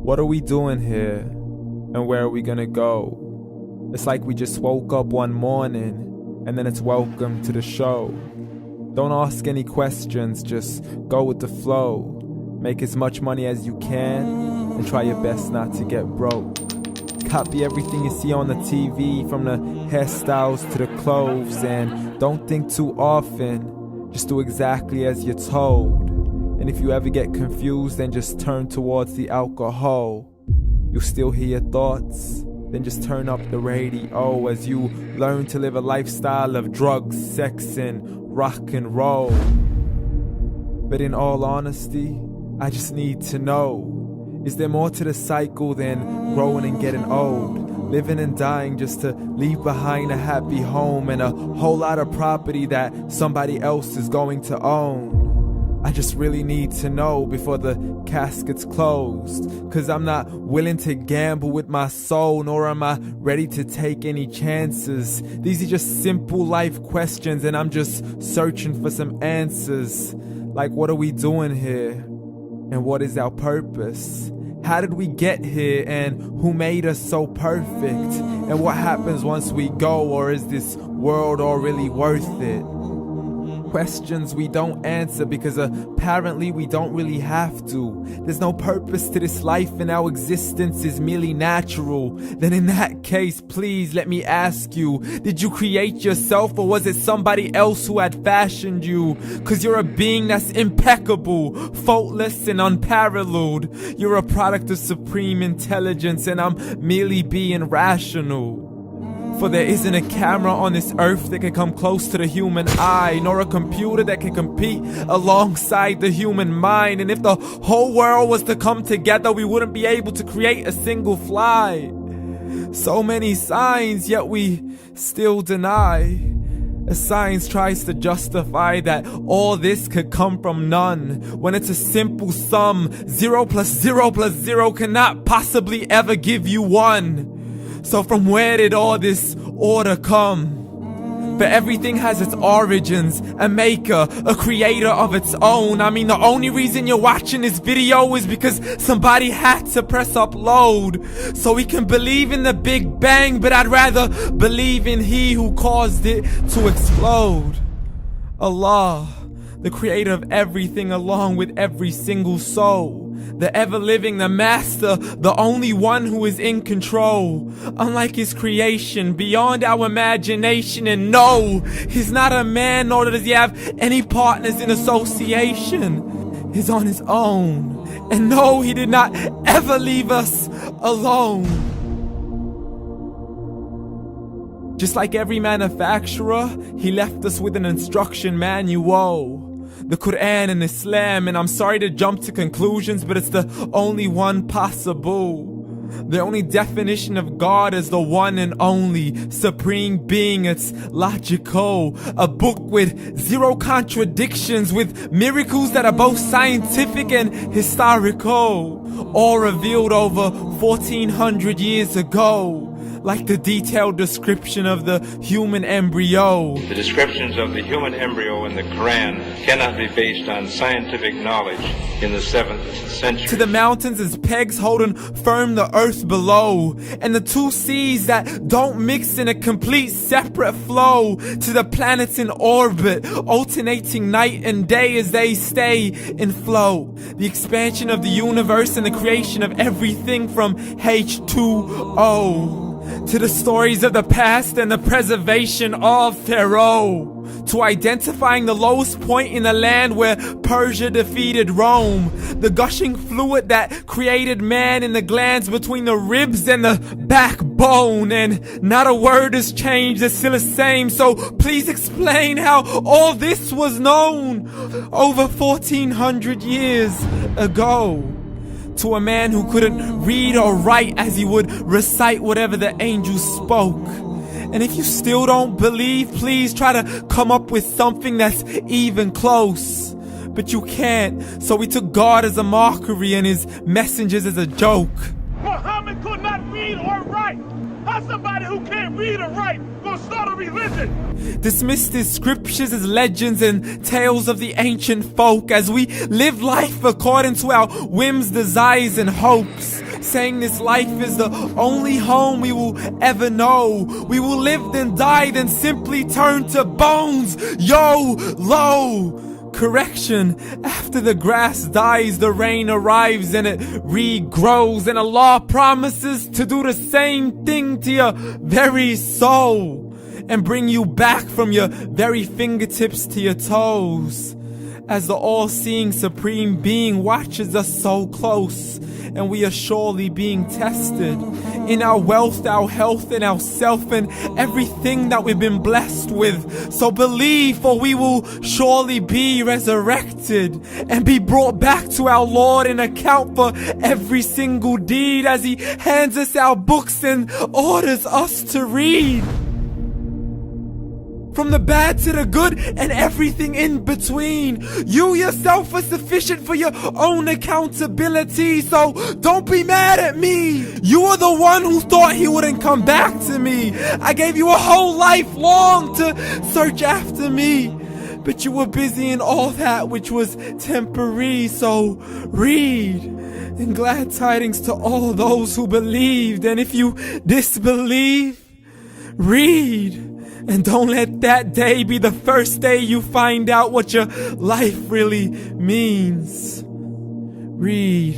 What are we doing here? And where are we gonna go? It's like we just woke up one morning and then it's welcome to the show. Don't ask any questions, just go with the flow. Make as much money as you can and try your best not to get broke. Copy everything you see on the TV, from the hairstyles to the clothes, and don't think too often, just do exactly as you're told. And if you ever get confused, then just turn towards the alcohol. You'll still hear your thoughts, then just turn up the radio as you learn to live a lifestyle of drugs, sex, and rock and roll. But in all honesty, I just need to know, is there more to the cycle than growing and getting old? Living and dying just to leave behind a happy home and a whole lot of property that somebody else is going to own. I just really need to know before the casket's closed, 'cause I'm not willing to gamble with my soul, nor am I ready to take any chances. These are just simple life questions and I'm just searching for some answers. Like, what are we doing here? And what is our purpose? How did we get here, and who made us so perfect? And what happens once we go, or is this world all really worth it? Questions we don't answer because apparently we don't really have to. There's no purpose to this life and our existence is merely natural. Then in that case, please let me ask you, did you create yourself, or was it somebody else who had fashioned you? 'Cause you're a being that's impeccable, faultless and unparalleled. You're a product of supreme intelligence and I'm merely being rational. For there isn't a camera on this earth that can come close to the human eye, nor a computer that can compete alongside the human mind. And if the whole world was to come together, we wouldn't be able to create a single fly. So many signs, yet we still deny. As science tries to justify that all this could come from none, when it's a simple sum. 0 plus 0 plus 0 cannot possibly ever give you 1. So from where did all this order come? But everything has its origins, a maker, a creator of its own. I mean, the only reason you're watching this video is because somebody had to press upload. So we can believe in the Big Bang, but I'd rather believe in He who caused it to explode. Allah, the creator of everything along with every single soul. The ever-living, the master, the only one who is in control. Unlike his creation, beyond our imagination. And no, he's not a man, nor does he have any partners in association. He's on his own. And no, he did not ever leave us alone. Just like every manufacturer, he left us with an instruction manual. The Quran and Islam, and I'm sorry to jump to conclusions, but it's the only one possible. The only definition of God is the one and only supreme being. It's logical, a book with 0 contradictions, with miracles that are both scientific and historical, all revealed over 1400 years ago. Like the detailed description of the human embryo. The descriptions of the human embryo in the Quran cannot be based on scientific knowledge in the 7th century. To the mountains as pegs holding firm the earth below, and the 2 seas that don't mix in a complete separate flow. To the planets in orbit, alternating night and day as they stay in flow. The expansion of the universe and the creation of everything from H2O. To the stories of the past and the preservation of Pharaoh. To identifying the lowest point in the land where Persia defeated Rome. The gushing fluid that created man in the glands between the ribs and the backbone. And not a word has changed, it's still the same. So please explain how all this was known over 1400 years ago. To a man who couldn't read or write, as he would recite whatever the angels spoke. And if you still don't believe, please try to come up with something that's even close. But you can't, so we took God as a mockery and his messengers as a joke. Muhammad could not read or write. How's somebody who can't read or write gonna start a religion? Dismissed his scriptures as legends and tales of the ancient folk, as we live life according to our whims, desires, and hopes. saying this life is the only home we will ever know. We will live then die, then simply turn to bones. YOLO! Correction, after the grass dies, the rain arrives and it regrows, and Allah promises to do the same thing to your very soul and bring you back from your very fingertips to your toes, as the all-seeing supreme being watches us so close, and we are surely being tested in our wealth, our health, and our self, and everything that we've been blessed with. So believe, for we will surely be resurrected and be brought back to our Lord and account for every single deed, as He hands us our books and orders us to read. From the bad to the good and everything in between. You yourself are sufficient for your own accountability, so don't be mad at me. You are the one who thought He wouldn't come back to me. I gave you a whole life long to search after me, but you were busy in all that which was temporary. So read, and glad tidings to all those who believed. And if you disbelieve, read. And don't let that day be the first day you find out what your life really means. Read.